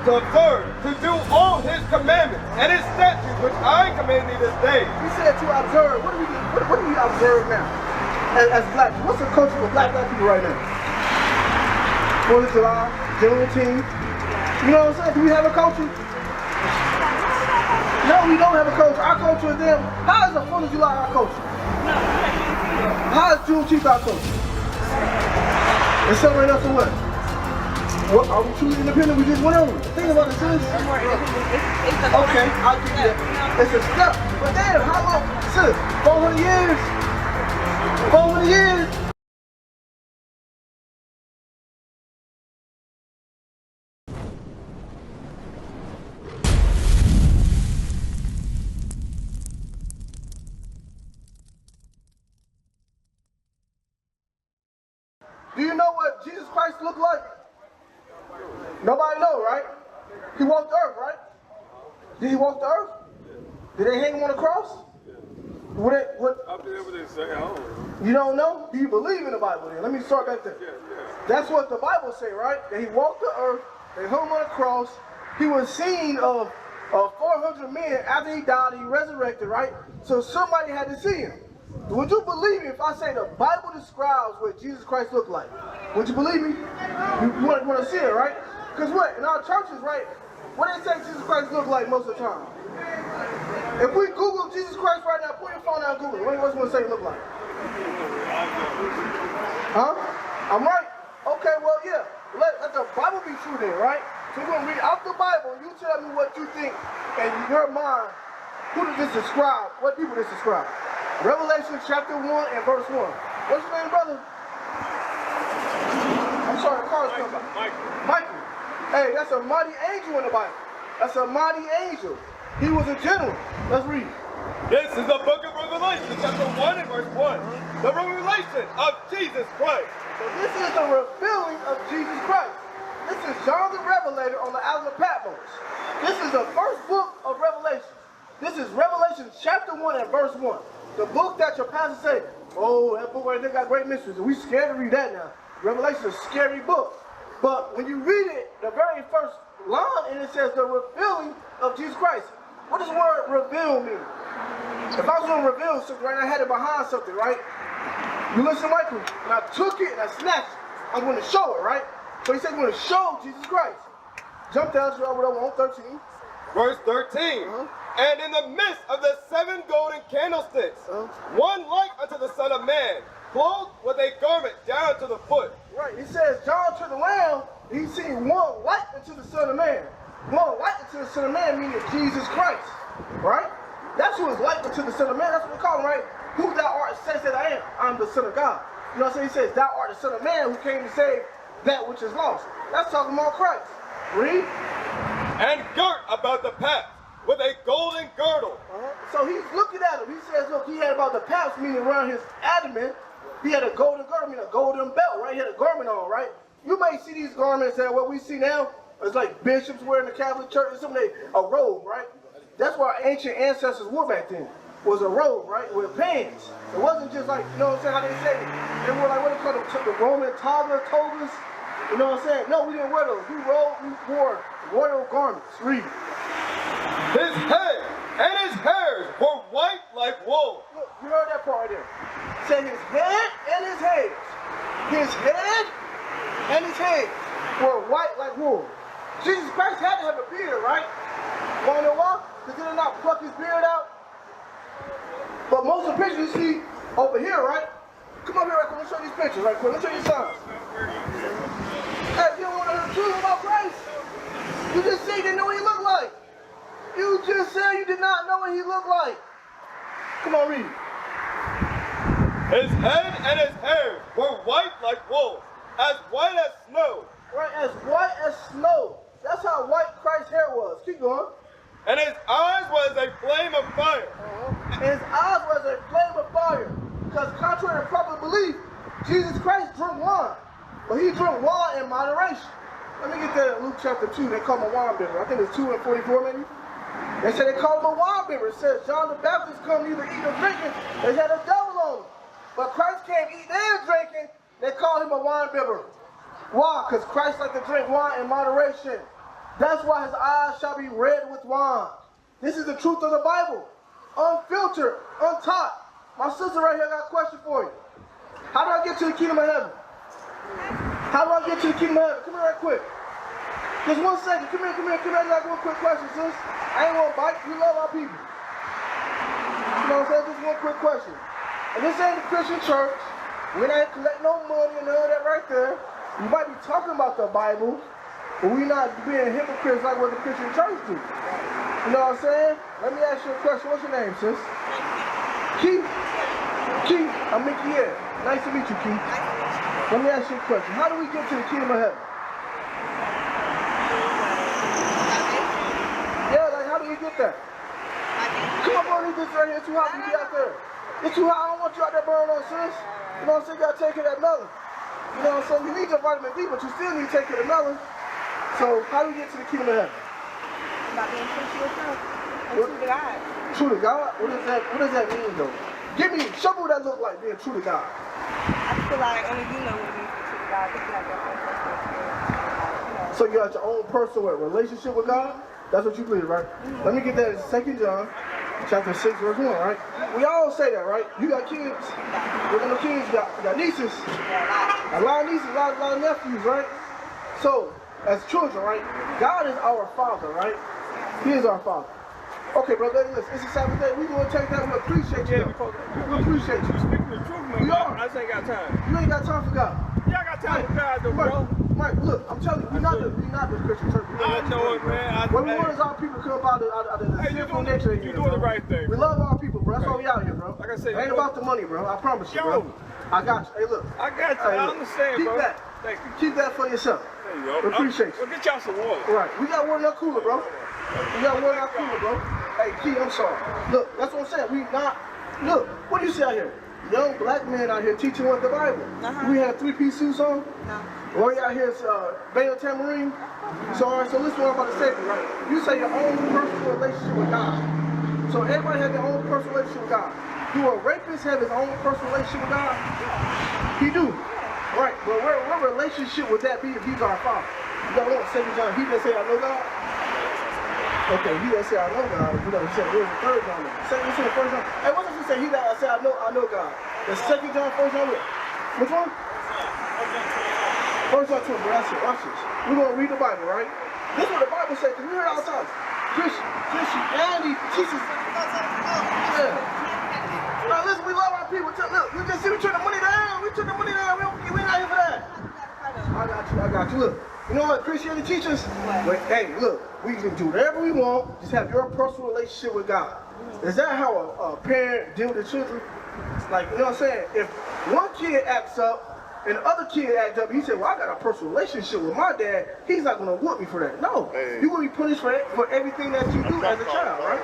to observe, to do all his commandments and his statutes, which I command thee this day. He said to observe. What do we observe now? As black people, what's the culture for black people right now? 4th of July, Juneteenth. You know what I'm saying? Do we have a culture? No, we don't have a culture. Our culture is them. How is the 4th of July our culture? How is Juneteenth our culture? And celebrate us for what? What, are we truly independent? We just went over. Think about it, sis. Okay, I'll give you that. It's a step. But damn, how long? Sis, 400 years? 400 years? Do you know what Jesus Christ looked like? Nobody knows, right? He walked the earth, right? Did he walk the earth? Did they hang him on a cross? What? I'll be able to say, I don't know. You don't know? Do you believe in the Bible then? Let me start back there. Yeah. That's what the Bible say, right? That he walked the earth, they hung him on a cross. He was seen of 400 men after he died, he resurrected, right? So somebody had to see him. Would you believe me if I say the Bible describes what Jesus Christ looked like? Would you believe me? You want to see it, right? Because what? In our churches, right? What they say Jesus Christ looked like most of the time? If we Google Jesus Christ right now, put your phone down and Google it. What do you want to say he looked like? Huh? I'm right? Okay, well, yeah. Let the Bible be true then, right? So we're going to read out the Bible. You tell me what you think in your mind. Who does this describe? What people does this describe? Revelation chapter 1 and verse 1. What's your name, brother? I'm sorry, the car's coming by. Michael. Hey, that's a mighty angel in the Bible. That's a mighty angel. He was a gentleman. Let's read. This is the book of Revelation, chapter 1 and verse 1. The revelation of Jesus Christ. So this is the revealing of Jesus Christ. This is John the Revelator on the island of Patmos. This is the first book of Revelation. This is Revelation chapter 1 and verse 1. The book that your pastor say, oh, that book right there got great mysteries. And we scared to read that now. Revelation is a scary book. But when you read it, the very first line in it says the revealing of Jesus Christ. What does the word reveal mean? If I was going to reveal something, right, I had it behind something, right? You listen, Michael, and I took it and I snatched it. I'm going to show it, right? So he said we're going to show Jesus Christ. Jump down to whatever on 13. Verse 13. And in the midst of the 7 golden candlesticks, one like unto the Son of Man, clothed with a garment down to the foot. Right, he says, John turned around, he seen one like unto the Son of Man. One like unto the Son of Man meaning Jesus Christ, right? That's who is like unto the Son of Man. That's what we call him, right? Who thou art says that I am. I'm the Son of God. You know what I'm saying? He says, thou art the Son of Man who came to save that which is lost. That's talking about Christ. Read. And girt about the paps with a golden girdle. So he's looking at him. He says, look, he had about the paps, meaning around his abdomen. He had a golden girdle, meaning a golden belt, right? He had a garment on, right? You may see these garments that what we see now is like bishops wearing the Catholic Church or something, a robe, right? That's what our ancient ancestors wore back then, was a robe, right? With pants. It wasn't just like, you know what I'm saying, how they say it. They wore like, what do they call them, the Roman togas. You know what I'm saying? No, we didn't wear those. We wore royal garments. Read. His head and his hairs were white like wool. Look, you heard that part right there. Say his head and his hairs. His head and his hairs were white like wool. Jesus Christ had to have a beard, right? Want to know why? Because did he not pluck his beard out? But most of the pictures you see over here, right? Come over here, right quick. Let me show you these pictures, right quick. Let me show you signs. Hey, you don't want to hear the truth about Christ? You just said you didn't know what he looked like. You just said you did not know what he looked like. Come on, read. His head and his hair were white like wool, as white as snow. Right, as white as snow. That's how white Christ's hair was. Keep going. And his eyes was a flame of fire. His eyes was a flame of fire. Because contrary to proper belief, Jesus Christ drank wine. But he drank wine in moderation. Let me get that in Luke chapter 2. They call him a wine bibber. I think it's 2 and 44 maybe. They say they call him a wine bibber. It says John the Baptist come neither eating nor drinking. They had a devil on him. But Christ came eating and drinking. They call him a wine bibber. Why? Because Christ liked to drink wine in moderation. That's why his eyes shall be red with wine. This is the truth of the Bible. Unfiltered, untaught. My sister right here got a question for you. How do I get to the kingdom of heaven? How do I get to the kingdom of heaven? Come here right quick. Just 1 second. Come here. I got one quick question, sis. I ain't gonna bite. We love our people. You know what I'm saying? Just one quick question. And this ain't a Christian church. We ain't collect no money and none of that right there. You might be talking about the Bible, but we not being hypocrites like what the Christian church do. You know what I'm saying? Let me ask you a question. What's your name, sis? Keith. Keith, I'm Mickey here. Nice to meet you, Keith. Let me ask you a question. How do we get to the kingdom of heaven? Yeah, like how do we get there? Come on, bro, leave this right here. It's too hot to be out there. It's too hot. I don't want you out there burning on, sis. You know what I'm saying? You gotta take care of that melon. You know what I'm saying? You need your vitamin D, but you still need to take care of the melon. So how do we get to the kingdom of heaven? About being true to yourself and true to God. True to God? What does that mean though? Show me what that look like, being true to God. I feel like only you know what it means to be true to God. Because you have your own personal experience. So you got your own personal relationship with God? That's what you believe, right? Let me get that in 2 John, chapter 6, verse 1, right? We all say that, right? You got kids. You got no kids, you got nieces. A lot of nieces, a lot of nephews, right? So, as children, right? God is our Father, right? He is our Father. Okay, brother, listen, it's a Sabbath day. We're going to take that. We appreciate you. We appreciate you. You speaking the truth, man. We are. I just ain't got time. You ain't got time for God. Yeah, I got time for God, though, bro. Mike, look, I'm telling you, we're not the Christian church. I know it, man. What we want is our people to come out of the sinful nature. You're doing the right thing. We love our people, bro. That's why we out here, bro. Like I said, it ain't about the money, bro. I promise you, bro. I got you. Hey, look. I got you. Hey, I look. understand, Keep bro. that. Thank you. Keep that for yourself. There you go. We appreciate you. Well, get y'all some water. Right. We got water in our cooler, bro. We got water in our cooler, bro. Hey, Key, I'm sorry. Look, that's what I'm saying. We not. Look, what do you see out here? Young black men out here teaching what the Bible. We have 3-piece suits on. No. Roy out here is Bayo Tamarine. So, all right, so listen what I'm about to say to you, right? You say your own personal relationship with God. So everybody has their own personal relationship with God. Do a rapist have his own personal relationship with God? He do. Right, but what relationship would that be if he's our Father? You got what? 2 John, he that say I know God? Okay, he that say I know God. You know, he said, where's the 3rd John? Second, the 1st John. Hey, what does he say? He that say I know God. The 2 John, 1 John, which one? 1 John 2, bro, that's it. Watch this. We're going to read the Bible, right? This is what the Bible says, because we hear it all the time. Christianity teaches. Yeah. Now listen, we love our people. Look, you just see we turn the money down. We turn the money down. We not here for that. I got you. Look, you know what Christianity teaches? Wait, hey, look, we can do whatever we want. Just have your personal relationship with God. Is that how a parent deal with their children? Like, you know what I'm saying? If one kid acts up and the other kid acts up, he said, well, I got a personal relationship with my dad. He's not going to whoop me for that. No, you're going to be punished for everything that you do as a child, right?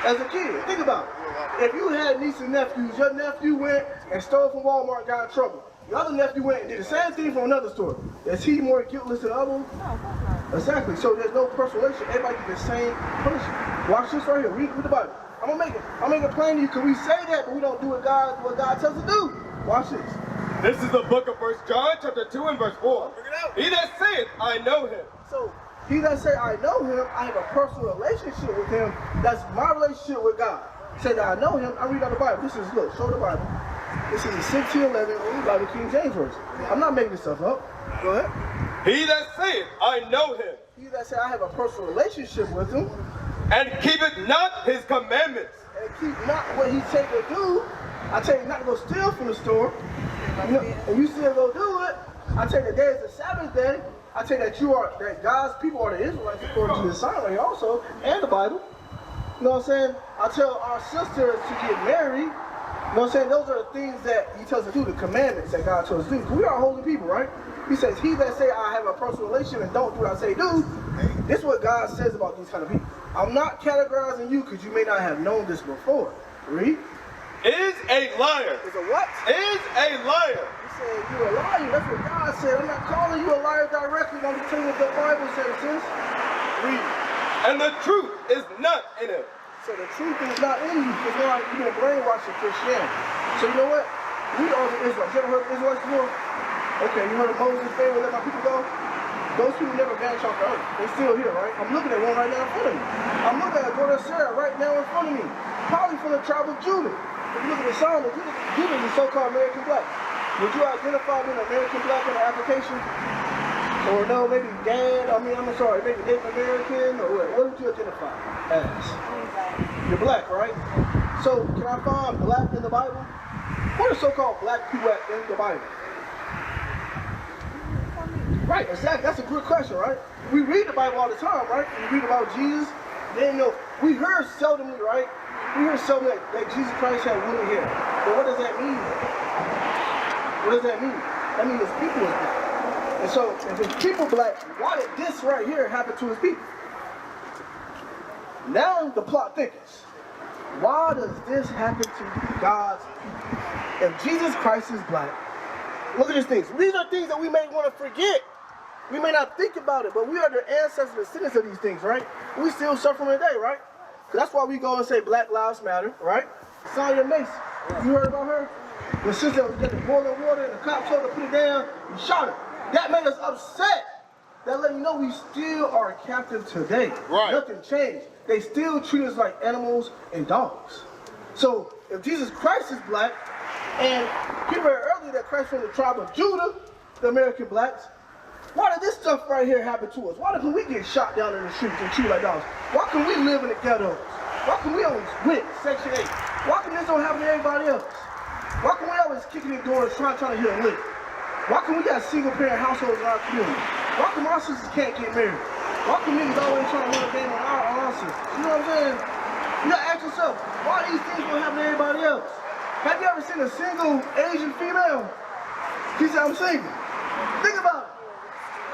As a kid. Think about it. If you had nieces and nephews, your nephew went and stole from Walmart and got in trouble. Your other nephew went and did the same thing from another store. Is he more guiltless than the other one? No, of course not. Exactly. So there's no personal relationship. Everybody gets the same punishment. Watch this right here. Read the Bible. I'm gonna make it plain to you because we say that, but we don't do what God tells us to do. Watch this. This is the book of 1 John, chapter 2 and verse 4. He that saith, I know him. So he that say I know him, I have a personal relationship with him. That's my relationship with God. Say that I know him. I read out the Bible. This is, look, show the Bible. This is the 1611 Old Bible King James Version. I'm not making this stuff up. Go ahead. He that saith, I know him. He that say I have a personal relationship with him. And keepeth not his commandments. And keep not what he say to do. I tell you not to go steal from the store. You know, and you still go do it. I tell you the day is the Sabbath day. I tell you that God's people are the Israelites according to the sign right here also, and the Bible. You know what I'm saying? I tell our sisters to get married. You know what I'm saying? Those are the things that he tells us to do, the commandments that God tells us to do. We are holy people, right? He says, he that say I have a personal relationship and don't do what I say do. This is what God says about these kind of people. I'm not categorizing you because you may not have known this before. Read. Is a liar. Is a what? Is a liar. He said, you're a liar. That's what God said. I'm not calling you a liar directly. I'm just telling you what the Bible says, sis. Read. And the truth is not in him. So the truth is not in you because you've been brainwashed in Christianity. So you know what? We are the Israelites. You ever heard of Israelites before? Okay, you heard of Moses' family, let my people go? Those people never vanished off the earth. They're still here, right? I'm looking at one right now in front of me. I'm looking at a daughter of Sarah right now in front of me. Probably from the tribe of Judah. If you look at the sign, Judah is the so-called American black. Would you identify being American black in the application? Or no, maybe maybe Native American, or what? What would you identify as? You're black, right? So, can I find black in the Bible? What are so-called black people in the Bible? Right, exactly. That's a good question, right? We read the Bible all the time, right? We read about Jesus. Then, we hear seldomly, right? We hear seldomly that Jesus Christ had woolly hair. But what does that mean? What does that mean? That means his people is black. And so, if his people black, why did this right here happen to his people? Now the plot thickens. Why does this happen to God's people? If Jesus Christ is black, look at these things. These are things that we may want to forget. We may not think about it, but we are the ancestors, the descendants of these things, right? We still suffer today, right? That's why we go and say Black Lives Matter, right? Sonya Mason, you heard about her? The sister was getting boiling water and the cop told her to put it down and shot her. That made us upset. That let you know we still are captive today. Right. Nothing changed. They still treat us like animals and dogs. So if Jesus Christ is black, and you heard earlier that Christ from the tribe of Judah, the American blacks, why did this stuff right here happen to us? Why can we get shot down in the streets and treated like dogs? Why can we live in the ghettos? Why can we always win Section 8? Why can this don't happen to everybody else? Why can we always kicking in doors trying to hit a lick? Why can we got single parent households in our community? Why come our sisters can't get married? Why can niggas always trying to win a game on our sisters? You know what I'm saying? You gotta ask yourself, why these things don't happen to everybody else? Have you ever seen a single Asian female? She said, I'm single. Think about it.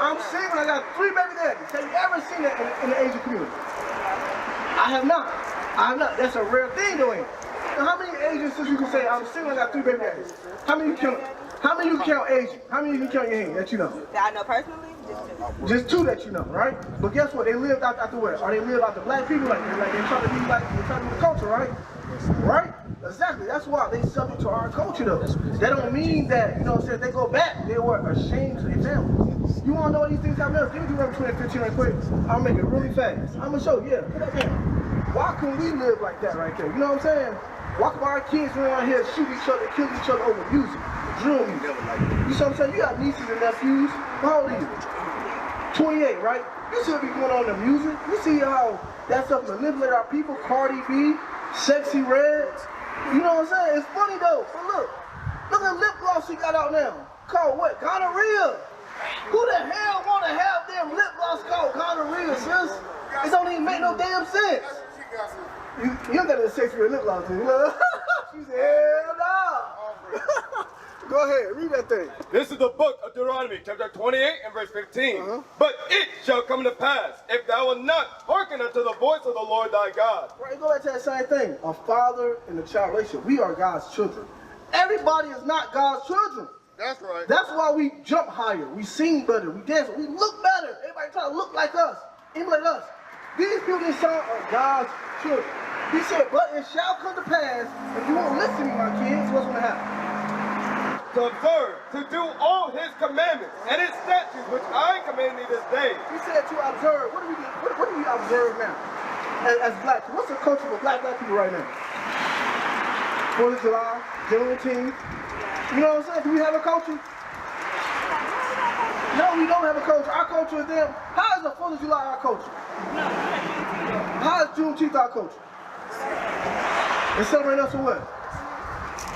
I'm single, I got 3 baby daddies. Have you ever seen that in the Asian community? I have not. That's a rare thing though, ain't it? Now, how many Asian sisters you can say, I'm single, I got 3 baby daddies? How many you count Asian? How many you can count in your hand that you know? That I know personally? Just 2 that you know, right? But guess what? They lived out the what? Or they lived out the black people like they trying to be like they trying to be the culture, right? Right? Exactly. That's why they subject to our culture though. That don't mean that, you know what I'm saying, they go back, they were ashamed to their families. You wanna know what these things happen else? Give me Deuteronomy 20:15 right quick. I'll make it really fast. I'm gonna show you, put that down. Why can we live like that right there? You know what I'm saying? Why can our kids run around here shoot each other, kill each other over music, drill music? You see what I'm saying? You got nieces and nephews. How old are you? 28, right? You should be going on the music. You see how that stuff manipulate our people? Cardi B, Sexy Red. You know what I'm saying? It's funny though. But look at the lip gloss she got out now. Called what? Gonorrhea. Who the hell want to have their lip gloss called gonorrhea, sis? It don't even make no damn sense. You don't got a Sexy Red lip gloss, do you? She said, hell no. Go ahead, read that thing. This is the book of Deuteronomy, chapter 28 and verse 15. But it shall come to pass, if thou wilt not hearken unto the voice of the Lord thy God. Right, go back to that same thing. A father and a child relationship. We are God's children. Everybody is not God's children. That's right. That's why we jump higher, we sing better, we dance, we look better. Everybody try to look like us, emulate us. These people in this song are God's children. He said, but it shall come to pass, if you won't listen to me, my kids, what's going to happen? To observe, to do all his commandments and his statutes which I command thee this day. He said to observe. What do we observe now? As black people, what's the culture for black people right now? 4th of July, Juneteenth. You know what I'm saying? Do we have a culture? No, we don't have a culture. Our culture is them. How is the 4th of July our culture? How is Juneteenth our culture? They're celebrating us for what?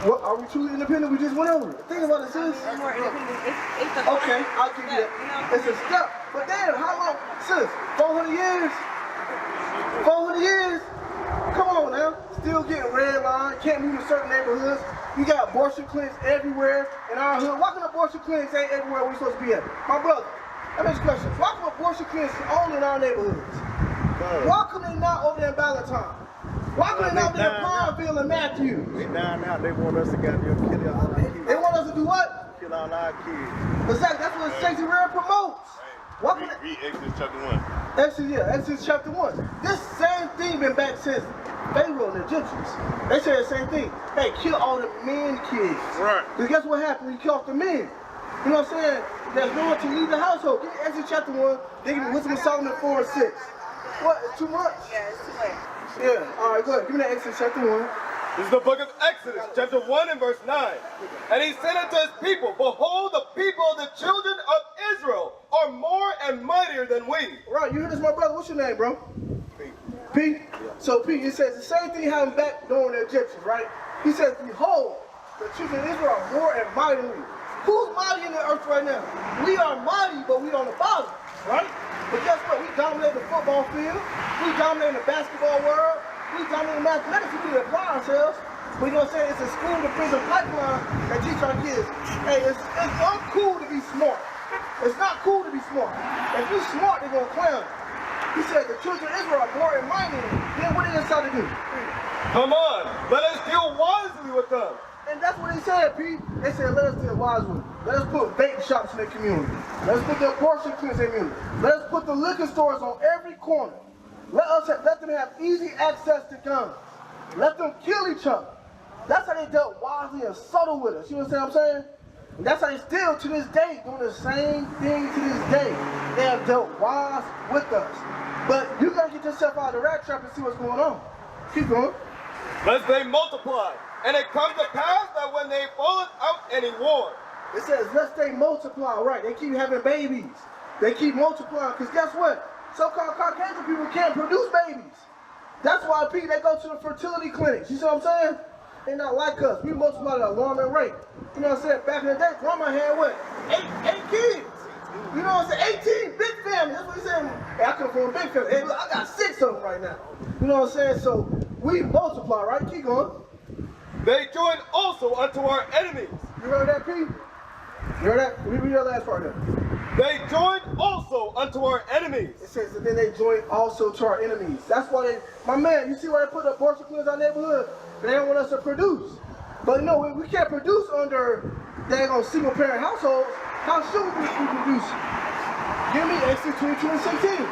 What, are we truly independent? We just went over it. Think about it, sis. More independent. It's a Okay, I'll give you that. It's a step. But damn, how long? Sis, 400 years? 400 years? Come on now. Still getting red line. Can't move to certain neighborhoods. You got abortion clinics everywhere in our hood. Why can abortion clinics ain't everywhere we're supposed to be at? My brother, let me ask you a question. Why come abortion clinics only in our neighborhoods? Why come they not over there in Valentine? Why couldn't they not be in Pineville and Matthews? They down now, they want us to goddamn kill all our kids. They want us to do what? Kill all our kids. Exactly, that's what Sexy Red promotes. Why couldn't Read Exodus chapter 1. Exodus chapter 1. This same thing been back since Pharaoh and the Egyptians. They say the same thing. Hey, kill all the men kids. Right. Because guess what happened when you kill off the men? You know what I'm saying? There's no one to lead the household. Give me Exodus chapter 1, then give me Wisdom of Solomon 4 and 6. What? It's too much? Yeah, it's too much. Yeah. All right, go ahead. Give me that Exodus chapter 1. This is the book of Exodus, chapter 1 and verse 9. And he said unto his people, behold, the people of the children of Israel are more and mightier than we. Right, you hear this, my brother? What's your name, bro? P. So P, it says the same thing happened back during the Egyptians, right? He says, behold, the children of Israel are more and mighty than we. Who's mighty in the earth right now? We are mighty, but we don't follow, right? But guess what? We dominate the football field. We dominate the basketball world. We dominate mathematics. We need to apply ourselves. But you know what I'm saying? It's a school to prison pipeline that teach our kids. Hey, it's uncool to be smart. It's not cool to be smart. If you're smart, they're going to clown you. He said the children of Israel are more and mighty. Then what did they decide to do? Come on, let us deal wisely with them. And that's what they said, Pete. They said, let us deal wisely. Let us put bait shops in their community. Let us put the abortion clinics in their community. Let us put the liquor stores on every corner. Let them have easy access to guns. Let them kill each other. That's how they dealt wisely and subtle with us. You know what I'm saying? And that's how they still, to this day, doing the same thing to this day. They have dealt wise with us. But you gotta get yourself out of the rat trap and see what's going on. Keep going. Lest they multiply. And it comes to pass that when they falleth out any war. It says, lest they multiply, right? They keep having babies. They keep multiplying, because guess what? So-called Caucasian people can't produce babies. That's why they go to the fertility clinics. You see what I'm saying? They're not like us. We multiply at an alarming rate. You know what I'm saying? Back in the day, grandma had what? Eight kids. You know what I'm saying? 18, big family. That's what he's saying. Hey, I come from a big family. Hey, look, I got 6 of them right now. You know what I'm saying? So we multiply, right? Keep going. They join also unto our enemies. You heard that, P? You heard that? Let me read that last part there. They join also unto our enemies. It says that then they join also to our enemies. That's why they, my man, you see why they put abortion clinics in our neighborhood? They don't want us to produce. But no, we can't produce under daggone single parent households. How should we be producing? Give me Exodus 22 and 16.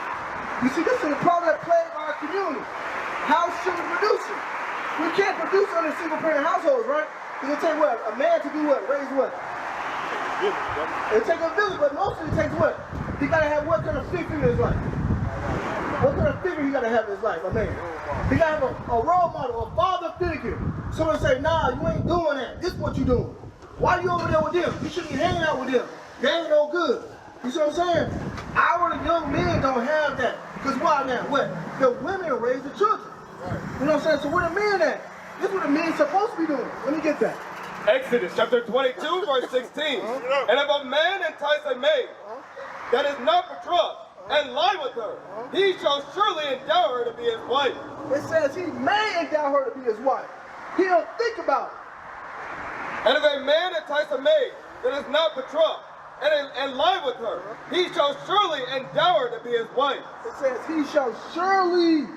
You see, this is the problem that plagues our community. How should we produce it? We can't produce under single parent households, right? It'll take what? A man to do what? Raise what? It takes a village, but mostly it takes what? He gotta have what kind of figure in his life? What kind of figure he gotta have in his life, a man? He gotta have a role model, a father figure. Someone say, nah, you ain't doing that. This is what you doing. Why you over there with them? You shouldn't be hanging out with them. They ain't no good. You see what I'm saying? Our young men don't have that. Because why now? What? The women raise the children. You know what I'm saying? So where the men at? This is what the men's supposed to be doing. Let me get that. Exodus chapter 22, verse 16. And if a man entice a maid that is not betrothed and lie with her, he shall surely endow her to be his wife. It says he may endow her to be his wife. He'll think about it. And if a man entice a maid that is not betrothed and lie with her, he shall surely endow her to be his wife. It says he shall surely.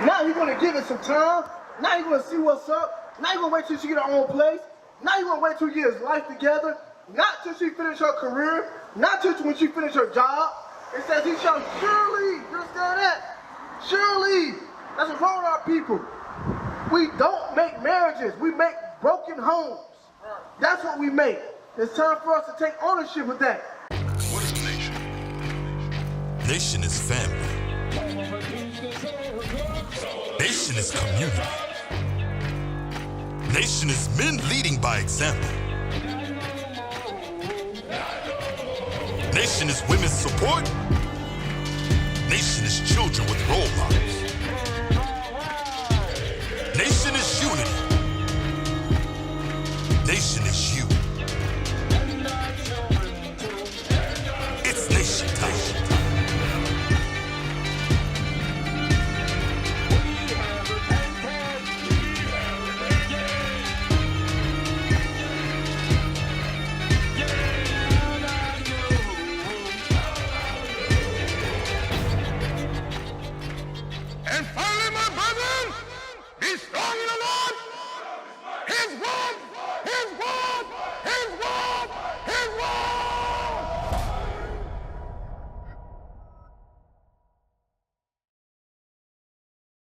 Now he's going to give it some time. Now he's going to see what's up. Now he's going to wait till she get her own place. Now he's going to wait till he get his life together. Not till she finish her career. Not till when she finish her job. It says he shall surely. You understand that? Surely. That's what's wrong with our people. We don't make marriages. We make broken homes. That's what we make. It's time for us to take ownership of that. What is a nation? Nation is family. Nation is community. Nation is men leading by example. Nation is women's support. Nation is children with role models. Nation is unity. Nation is you. It's nation time. And finally, my brethren, be strong in the Lord. His word, His word, His word.